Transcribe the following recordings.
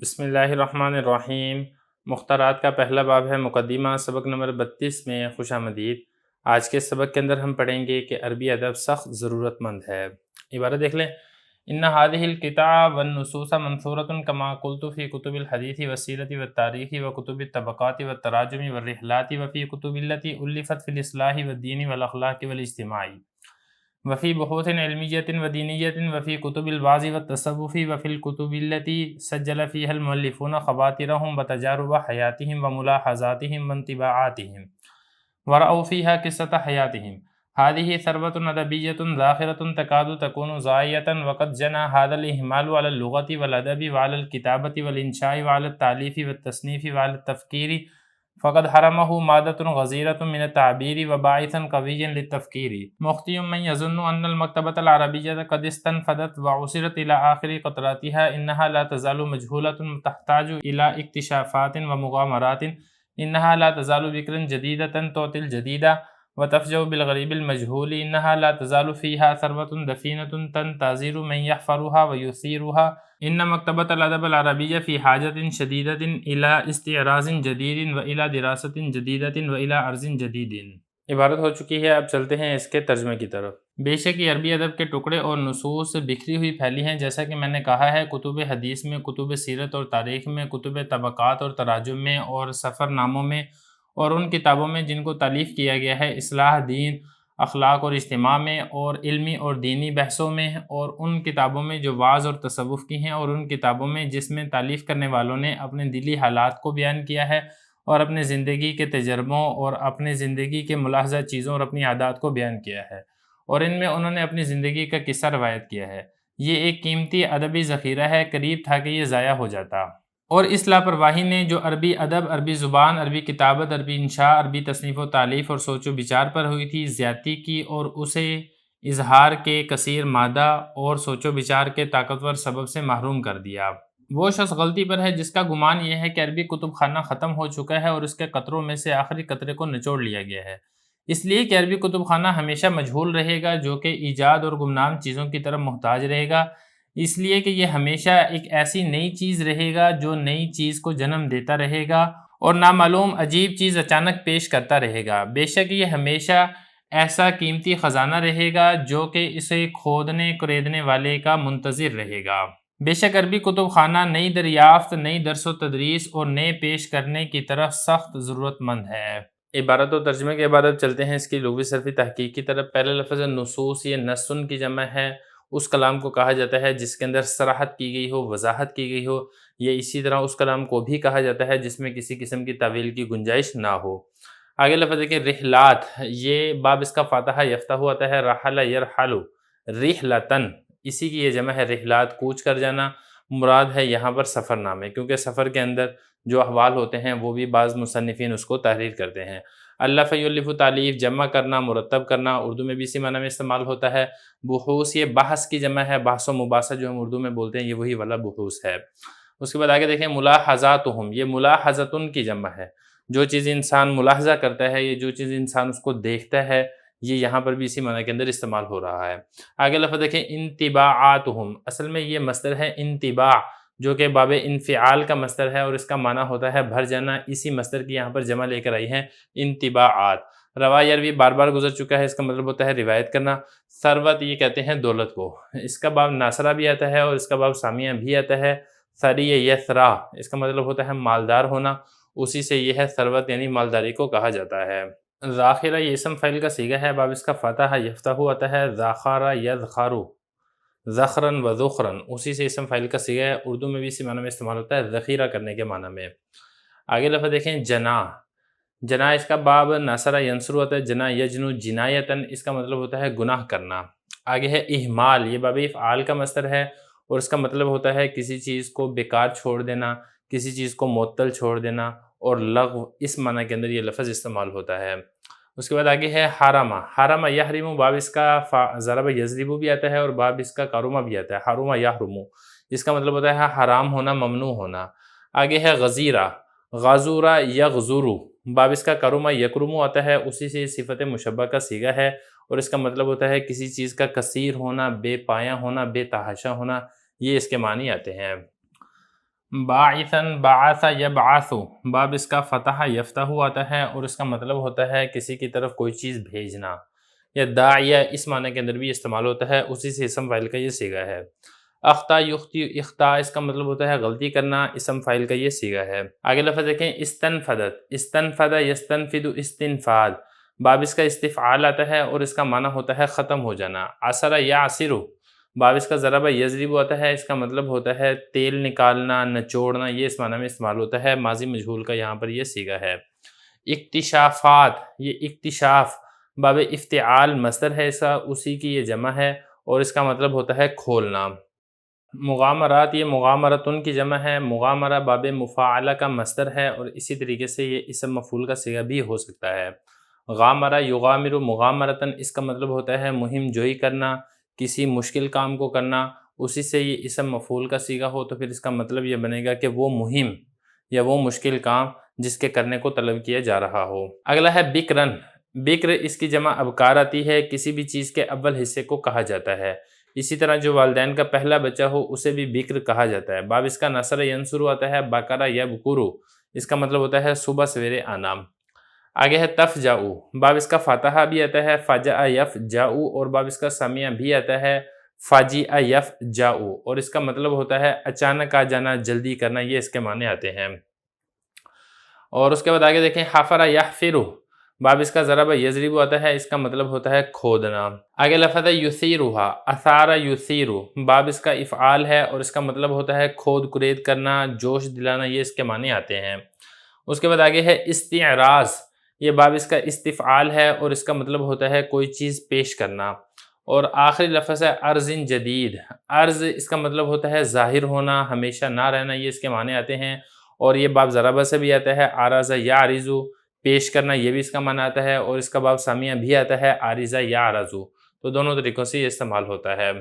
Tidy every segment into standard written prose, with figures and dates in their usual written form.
بسم اللہ الرحمن الرحیم۔ مختارات کا پہلا باب ہے مقدمہ، سبق نمبر 32 میں خوش آمدید۔ آج کے سبق کے اندر ہم پڑھیں گے کہ عربی ادب سخت ضرورت مند ہے۔ عبارت دیکھ لیں۔ ان هذه الكتاب والنصوص منثورة كما قلت في كتب الحديث والسيرة والتاريخ وكتب الطبقات والتراجم والرحلات وفي كتب التي ألفت في الإصلاح والدين والأخلاق والاجتماع وفي بحوث علمية ودينية وفي كتب الوعظ والتصوف وفي الكتب التي سجل فيها المؤلفون خواطرهم وتجارب حياتهم وملاحظاتهم وانطباعاتهم ورأوا فيها قصة حياتهم. هذه ثروة أدبية ذاخرة تكاد تكون ضائعة، وقد جنى هذا الإهمال على اللغة والأدب وعلى الكتابة والإنشاء وعلى التأليف والتصنيف وعلى التفكير، فقد حرمه مادة غزيرة من التعبير وباعثا قويا للتفكير. مخطئ من يظن أن المكتبة العربية قد استنفذت وعصرت إلى آخر قطراتها. إنها لا تزال مجهولة تحتاج إلى اكتشافات ومغامرات. إنها لا تزال بكرا جديدة تعطي الجديدة وتفجأ بالغريب المجهول. إنها لا تزال فيها ثروة دفينة تنتظر من يحفرها ويثيرها. إن مكتبة الأدب العربية في حاجة شديدة إلى استعراض جديد وإلى دراسة جديدة وإلى عرض جديد۔ عبارت ہو چکی ہے، اب چلتے ہیں اس کے ترجمے کی طرف۔ بے شک یہ عربی ادب کے ٹکڑے اور نصوص بکھری ہوئی پھیلی ہیں، جیسا کہ میں نے کہا ہے، کتب حدیث میں، کتب سیرت اور تاریخ میں، کتب طبقات اور تراجم میں اور سفر ناموں میں، اور ان کتابوں میں جن کو تالیف کیا گیا ہے اصلاح دین، اخلاق اور اجتماع میں، اور علمی اور دینی بحثوں میں، اور ان کتابوں میں جو وعظ اور تصوف کی ہیں، اور ان کتابوں میں جس میں تالیف کرنے والوں نے اپنے دلی حالات کو بیان کیا ہے اور اپنے زندگی کے تجربوں اور اپنے زندگی کے ملاحظہ چیزوں اور اپنی عادات کو بیان کیا ہے، اور ان میں انہوں نے اپنی زندگی کا قصہ روایت کیا ہے۔ یہ ایک قیمتی ادبی ذخیرہ ہے، قریب تھا کہ یہ ضائع ہو جاتا، اور اس لاپرواہی نے جو عربی ادب، عربی زبان، عربی کتابت، عربی انشاء، عربی تصنیف و تالیف اور سوچ و بچار پر ہوئی تھی، زیادتی کی اور اسے اظہار کے کثیر مادہ اور سوچ و بچار کے طاقتور سبب سے محروم کر دیا۔ وہ شخص غلطی پر ہے جس کا گمان یہ ہے کہ عربی کتب خانہ ختم ہو چکا ہے اور اس کے قطروں میں سے آخری قطرے کو نچوڑ لیا گیا ہے، اس لیے کہ عربی کتب خانہ ہمیشہ مجہول رہے گا، جو کہ ایجاد اور گمنام چیزوں کی طرف محتاج رہے گا، اس لیے کہ یہ ہمیشہ ایک ایسی نئی چیز رہے گا جو نئی چیز کو جنم دیتا رہے گا اور نامعلوم عجیب چیز اچانک پیش کرتا رہے گا۔ بے شک یہ ہمیشہ ایسا قیمتی خزانہ رہے گا جو کہ اسے کھودنے کریدنے والے کا منتظر رہے گا۔ بے شک عربی کتب خانہ نئی دریافت، نئی درس و تدریس اور نئے پیش کرنے کی طرف سخت ضرورت مند ہے۔ عبارت و ترجمے کے بعد اب چلتے ہیں اس کی لغوی صرفی تحقیق کی طرف۔ پہلا لفظ نصوص، یہ نصن کی جمع ہے، اس کلام کو کہا جاتا ہے جس کے اندر صراحت کی گئی ہو، وضاحت کی گئی ہو، یا اسی طرح اس کلام کو بھی کہا جاتا ہے جس میں کسی قسم کی تعویل کی گنجائش نہ ہو۔ آگے لفظ ہے کہ رحلات، یہ باب اس کا فاتحہ یفتح ہوا آتا ہے، رحل یرحل رحلتن، اسی کی یہ جمع ہے رحلات، کوچ کر جانا۔ مراد ہے یہاں پر سفر نامے، کیونکہ سفر کے اندر جو احوال ہوتے ہیں وہ بھی بعض مصنفین اس کو تحریر کرتے ہیں۔ الف یؤلف تالیف، جمع کرنا، مرتب کرنا، اردو میں بھی اسی معنی میں استعمال ہوتا ہے۔ بحوث، یہ بحث کی جمع ہے، بحث و مباحثہ جو ہم اردو میں بولتے ہیں یہ وہی والا بحوث ہے۔ اس کے بعد آگے دیکھیں ملاحظاتہم، یہ ملاحظتن کی جمع ہے، جو چیز انسان ملاحظہ کرتا ہے، یہ جو چیز انسان اس کو دیکھتا ہے، یہ یہاں پر بھی اسی معنی کے اندر استعمال ہو رہا ہے۔ آگے لفظ دیکھیں انطباعاتہم، اصل میں یہ مصدر ہے انطباع، جو کہ باب انفعال کا مصدر ہے اور اس کا معنی ہوتا ہے بھر جانا، اسی مصدر کی یہاں پر جمع لے کر آئی ہیں انطباعات۔ روا یروی بار بار گزر چکا ہے، اس کا مطلب ہوتا ہے روایت کرنا۔ ثروت، یہ کہتے ہیں دولت کو، اس کا باب ناصرہ بھی آتا ہے اور اس کا باب سامیہ بھی آتا ہے۔ ثری یثرا، اس کا مطلب ہوتا ہے مالدار ہونا، اسی سے یہ ہے ثروت یعنی مالداری کو کہا جاتا ہے۔ ذاخرہ، یہ اسم فاعل کا صیغہ ہے، باب اس کا فتح یفتح آتا ہے، ذاخر یذخر ذخرن و ذخرن، اسی سے اسم فاعل کا صیغہ ہے، اردو میں بھی اسی معنی میں استعمال ہوتا ہے ذخیرہ کرنے کے معنی میں۔ آگے لفظ دیکھیں جناح، جناح اس کا باب ناصرہ ینصر ہوتا ہے، جناح یجنو جنایتن، اس کا مطلب ہوتا ہے گناہ کرنا۔ آگے ہے اہمال، یہ باب افعال کا مصدر ہے اور اس کا مطلب ہوتا ہے کسی چیز کو بیکار چھوڑ دینا، کسی چیز کو معطل چھوڑ دینا، اور لغو، اس معنی کے اندر یہ لفظ استعمال ہوتا ہے۔ اس کے بعد آگے ہے حرمہ، حرمہ یحرم، باب اس کا ضرب یضرب بھی آتا ہے اور باب اس کا کرمہ بھی آتا ہے، حرمہ یحرم، اس کا مطلب ہوتا ہے حرام ہونا، ممنوع ہونا۔ آگے ہے غزیرہ، غازورہ یغزر، باب اس کا کرمہ یکرم آتا ہے، اسی سے صفت مشبہ کا صیغہ ہے اور اس کا مطلب ہوتا ہے کسی چیز کا کثیر ہونا، بے پایہ ہونا، بے تحاشا ہونا، یہ اس کے معنی آتے ہیں۔ باعثاً بعث یبعث، باب اس کا فتح یفتح آتا ہے اور اس کا مطلب ہوتا ہے کسی کی طرف کوئی چیز بھیجنا، یا داعیہ اس معنی کے اندر بھی استعمال ہوتا ہے، اسی سے اسم فاعل کا یہ صیغہ ہے۔ اخطا یخطی اخطاء اس کا مطلب ہوتا ہے غلطی کرنا، اسم فاعل کا یہ صیغہ ہے۔ آگے لفظ دیکھیں استنفدت، استنفد یستنفد استنفاد، باب اس کا استفعال آتا ہے اور اس کا معنی ہوتا ہے ختم ہو جانا۔ عصر یعصر، باب اس کا ضرب یضرب آتا ہے، اس کا مطلب ہوتا ہے تیل نکالنا، نچوڑنا، یہ اس معنی میں استعمال ہوتا ہے، ماضی مجہول کا یہاں پر یہ صیغہ ہے۔ اکتشافات، یہ اکتشاف باب افتعال مصدر ہے اس کا، اسی کی یہ جمع ہے اور اس کا مطلب ہوتا ہے کھولنا۔ مغامرات، یہ مغامرتن کی جمع ہے، مغامرہ باب مفاعلہ کا مصدر ہے اور اسی طریقے سے یہ اسم مفعول کا صیغہ بھی ہو سکتا ہے۔ غامرہ یغامر مغامرتن، اس کا مطلب ہوتا ہے مہم جوئی کرنا، کسی مشکل کام کو کرنا، اسی سے یہ اسم مفعول کا صیغہ ہو تو پھر اس کا مطلب یہ بنے گا کہ وہ مہم یا وہ مشکل کام جس کے کرنے کو طلب کیا جا رہا ہو۔ اگلا ہے بکرن، بکر اس کی جمع ابکار آتی ہے، کسی بھی چیز کے اول حصے کو کہا جاتا ہے، اسی طرح جو والدین کا پہلا بچہ ہو اسے بھی بکر کہا جاتا ہے۔ باب اس کا نصر ینصر آتا ہے، بکرا یبکرو، اس کا مطلب ہوتا ہے صبح سویرے آنا۔ آگے ہے تفجعو، باب اس کا فاتحہ بھی آتا ہے، فجع یفجعو، اور باب اس کا سمیع بھی آتا ہے، فاجع یفجعو، اور اس کا مطلب ہوتا ہے اچانک آ جانا، جلدی کرنا، یہ اس کے معنی آتے ہیں۔ اور اس کے بعد آگے دیکھیں حفر یحفرو، باب اس کا ضرب یضرب آتا ہے، اس کا مطلب ہوتا ہے کھودنا۔ آگے لفظ ہے یثیرھا، اثار یثیر، باب اس کا افعال ہے اور اس کا مطلب ہوتا ہے کھود کرید کرنا، جوش دلانا، یہ اس کے معنی آتے ہیں۔ اس کے بعد آگے ہے استعراض، یہ باب اس کا استفعال ہے اور اس کا مطلب ہوتا ہے کوئی چیز پیش کرنا۔ اور آخری لفظ ہے ارض جدید، ارض اس کا مطلب ہوتا ہے ظاہر ہونا، ہمیشہ نہ رہنا، یہ اس کے معنی آتے ہیں۔ اور یہ باب ضربہ سے بھی آتا ہے، عارض یعرض، پیش کرنا، یہ بھی اس کا معنی آتا ہے، اور اس کا باب سامیہ بھی آتا ہے، عارضہ یعرض، تو دونوں طریقوں سے یہ استعمال ہوتا ہے۔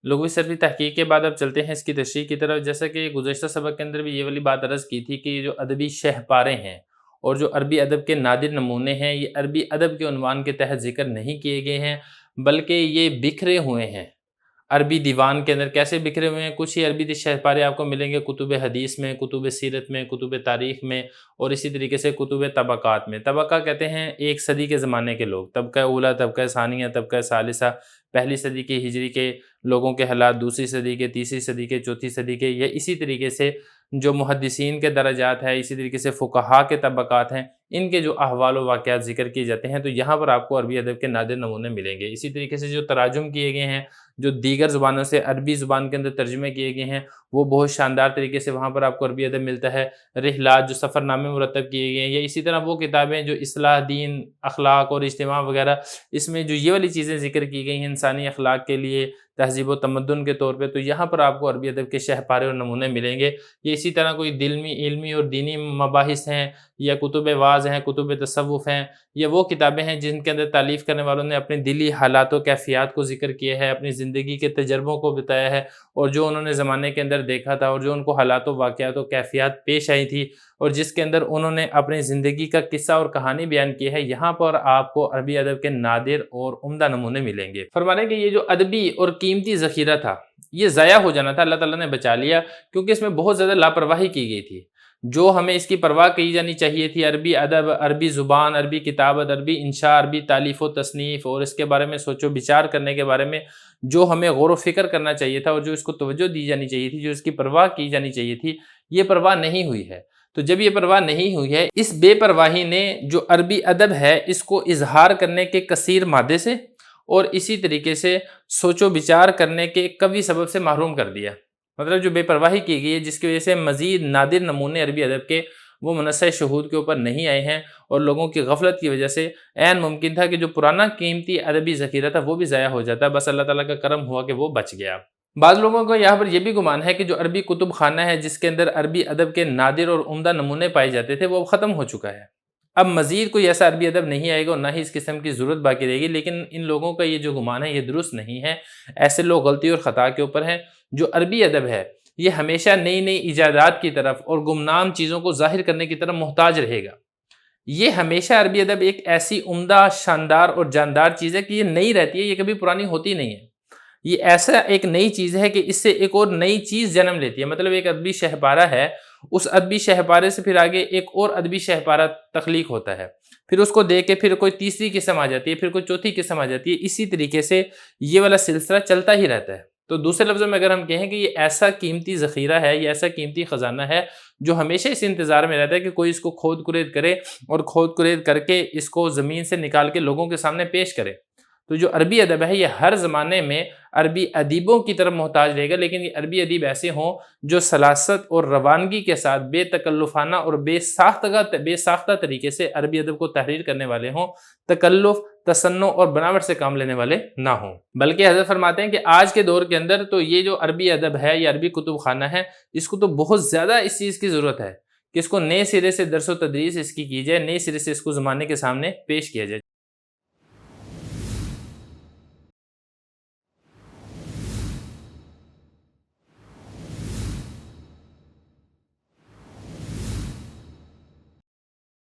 لغوی صرفی تحقیق کے بعد اب چلتے ہیں اس کی تشریح کی طرف۔ جیسا کہ گزشتہ سبق کے اندر بھی یہ والی بات عرض کی تھی کہ یہ جو ادبی شہپارے ہیں اور جو عربی ادب کے نادر نمونے ہیں، یہ عربی ادب کے عنوان کے تحت ذکر نہیں کیے گئے ہیں، بلکہ یہ بکھرے ہوئے ہیں عربی دیوان کے اندر۔ کیسے بکھرے ہوئے ہیں؟ کچھ ہی عربی شہپارے آپ کو ملیں گے کتب حدیث میں، کتب سیرت میں، کتب تاریخ میں، اور اسی طریقے سے کتب طبقات میں۔ طبقہ کہتے ہیں ایک صدی کے زمانے کے لوگ، طبقہ اولیٰ، طبقہ ثانیہ، طبقہ ثالثہ، پہلی صدی کی ہجری کے لوگوں کے حالات، دوسری صدی کے، تیسری صدی کے، چوتھی صدی کے، یا اسی طریقے سے جو محدثین کے درجات ہیں، اسی طریقے سے فقہاء کے طبقات ہیں، ان کے جو احوال و واقعات ذکر کیے جاتے ہیں، تو یہاں پر آپ کو عربی ادب کے نادر نمونے ملیں گے۔ اسی طریقے سے جو تراجم کیے گئے ہیں، جو دیگر زبانوں سے عربی زبان کے اندر ترجمے کیے گئے ہیں، وہ بہت شاندار طریقے سے وہاں پر آپ کو عربی ادب ملتا ہے۔ رحلات، جو سفر نامے مرتب کیے گئے ہیں، یا اسی طرح وہ کتابیں جو اصلاح دین، اخلاق اور اجتماع وغیرہ، اس میں جو یہ والی چیزیں ذکر کی گئی ہیں انسانی اخلاق کے لیے، تہذیب و تمدن کے طور پہ، تو یہاں پر آپ کو عربی ادب کے شہپارے اور نمونے ملیں گے۔ یہ اسی طرح کوئی علمی اور دینی مباحث ہیں، یا کتب واعظ ہیں، کتب تصوف ہیں، یا وہ کتابیں ہیں جن کے اندر تالیف کرنے والوں نے اپنے دلی حالات و کیفیات کو ذکر کیا ہے، اپنی زندگی کے تجربوں کو بتایا ہے، اور جو انہوں نے زمانے کے اندر دیکھا تھا، اور جو ان کو حالات و واقعات و کیفیات پیش آئی تھی، اور جس کے اندر انہوں نے اپنی زندگی کا قصہ اور کہانی بیان کی ہے، یہاں پر آپ کو عربی ادب کے نادر اور عمدہ نمونے ملیں گے۔ فرمانے کہ یہ جو ادبی اور قیمتی ذخیرہ تھا، یہ ضائع ہو جانا تھا، اللہ تعالیٰ نے بچا لیا، کیونکہ اس میں بہت زیادہ لاپرواہی کی گئی تھی۔ جو ہمیں اس کی پرواہ کی جانی چاہیے تھی، عربی ادب، عربی زبان، عربی کتابت، عربی انشاء، عربی تالیف و تصنیف، اور اس کے بارے میں سوچ و بچار کرنے کے بارے میں جو ہمیں غور و فکر کرنا چاہیے تھا، اور جو اس کو توجہ دی جانی چاہیے تھی، جو اس کی پرواہ کی جانی چاہیے تھی، یہ پرواہ نہیں ہوئی ہے۔ تو جب یہ پرواہ نہیں ہوئی ہے، اس بے پرواہی نے جو عربی ادب ہے اس کو اظہار کرنے کے کثیر مادے سے، اور اسی طریقے سے سوچ و بچار کرنے کے قوی سبب سے محروم کر دیا۔ مطلب جو بے پرواہی کی گئی ہے، جس کی وجہ سے مزید نادر نمونے عربی ادب کے وہ منصع شہود کے اوپر نہیں آئے ہیں، اور لوگوں کی غفلت کی وجہ سے عین ممکن تھا کہ جو پرانا قیمتی ادبی ذخیرہ تھا وہ بھی ضائع ہو جاتا، بس اللہ تعالیٰ کا کرم ہوا کہ وہ بچ گیا۔ بعض لوگوں کو یہاں پر یہ بھی گمان ہے کہ جو عربی کتب خانہ ہے جس کے اندر عربی ادب کے نادر اور عمدہ نمونے پائے جاتے تھے، وہ ختم ہو چکا ہے۔ اب مزید کوئی ایسا عربی ادب نہیں آئے گا، اور نہ ہی اس قسم کی ضرورت باقی رہے گی، لیکن ان لوگوں کا یہ جو گمان ہے یہ درست نہیں ہے۔ ایسے لوگ غلطی اور خطا کے اوپر ہیں۔ جو عربی ادب ہے یہ ہمیشہ نئی نئی ایجادات کی طرف اور گمنام چیزوں کو ظاہر کرنے کی طرف محتاج رہے گا۔ یہ ہمیشہ عربی ادب ایک ایسی عمدہ، شاندار اور جاندار چیز ہے کہ یہ نئی رہتی ہے، یہ کبھی پرانی ہوتی نہیں ہے۔ یہ ایسا ایک نئی چیز ہے کہ اس سے ایک اور نئی چیز جنم لیتی ہے، مطلب ایک ادبی شہپارہ ہے، اس ادبی شہپارے سے پھر آگے ایک اور ادبی شہپارہ تخلیق ہوتا ہے، پھر اس کو دیکھ کے پھر کوئی تیسری قسم آ جاتی ہے، پھر کوئی چوتھی قسم آ جاتی ہے، اسی طریقے سے یہ والا سلسلہ چلتا ہی رہتا ہے۔ تو دوسرے لفظوں میں اگر ہم کہیں کہ یہ ایسا قیمتی ذخیرہ ہے، یہ ایسا قیمتی خزانہ ہے جو ہمیشہ اس انتظار میں رہتا ہے کہ کوئی اس کو کھود کرید کرے اور کھود کرید کر کے اس کو زمین سے نکال کے لوگوں کے سامنے پیش کرے۔ تو جو عربی ادب ہے یہ ہر زمانے میں عربی ادیبوں کی طرف محتاج رہے گا، لیکن یہ عربی ادیب ایسے ہوں جو سلاست اور روانگی کے ساتھ بے تکلفانہ اور بے ساختہ طریقے سے عربی ادب کو تحریر کرنے والے ہوں، تکلف، تصنع اور بناوٹ سے کام لینے والے نہ ہوں۔ بلکہ حضرت فرماتے ہیں کہ آج کے دور کے اندر تو یہ جو عربی ادب ہے یا عربی کتب خانہ ہے، اس کو تو بہت زیادہ اس چیز کی ضرورت ہے کہ اس کو نئے سرے سے درس و تدریس اس کی جائے، نئے سرے سے اس کو زمانے کے سامنے پیش کیا جائے۔